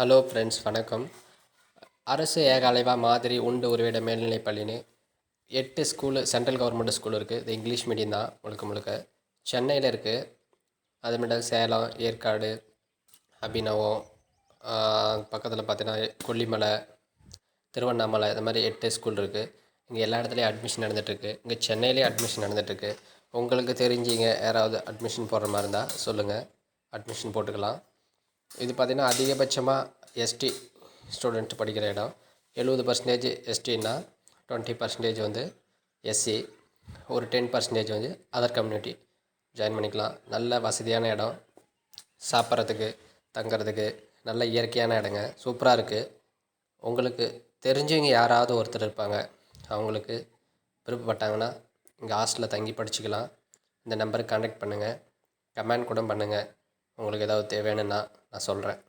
Hello friends, வணக்கம். அரசு ஏகாலைவா மாதிரி உண்டு ஒருவிட மேல்நிலைப் பள்ளின்னு 8 ஸ்கூலு சென்ட்ரல் கவர்மெண்ட் ஸ்கூல் இருக்குது. இது இங்கிலீஷ் மீடியம் தான் முழுக்க முழுக்க. சென்னையில் இருக்குது. அதுமாட்டம் சேலம், ஏற்காடு, அபிநவம், பக்கத்தில் பார்த்தீங்கன்னா கொல்லிமலை, திருவண்ணாமலை, இந்த மாதிரி 8 ஸ்கூல் இருக்குது. இங்கே எல்லா இடத்துலையும் அட்மிஷன் நடந்துகிட்ருக்கு. இங்கே சென்னையிலேயே அட்மிஷன் நடந்துகிட்ருக்கு. உங்களுக்கு தெரிஞ்சிங்க யாராவது அட்மிஷன் போடுற மாதிரி இருந்தால் சொல்லுங்கள், அட்மிஷன் போட்டுக்கலாம். இது பார்த்திங்கன்னா அதிகபட்சமாக எஸ்டி ஸ்டூடெண்ட் படிக்கிற இடம். 70% எஸ்டின்னா 20% வந்து எஸ்சி, ஒரு 10% வந்து அதர் கம்யூனிட்டி ஜாயின் பண்ணிக்கலாம். நல்ல வசதியான இடம், சாப்பிட்றதுக்கு தங்கிறதுக்கு நல்ல இயற்கையான இடங்க, சூப்பராக இருக்குது. உங்களுக்கு தெரிஞ்சவங்க யாராவது ஒருத்தர் இருப்பாங்க, அவங்களுக்கு விருப்பப்பட்டாங்கன்னா இங்கே ஹாஸ்டலில் தங்கி படிச்சுக்கலாம். இந்த நம்பருக்கு கான்டாக்ட் பண்ணுங்கள், கமெண்ட் கூட பண்ணுங்கள். உங்களுக்கு ஏதாவது தேவையானுன்னா நான் சொல்கிறேன்.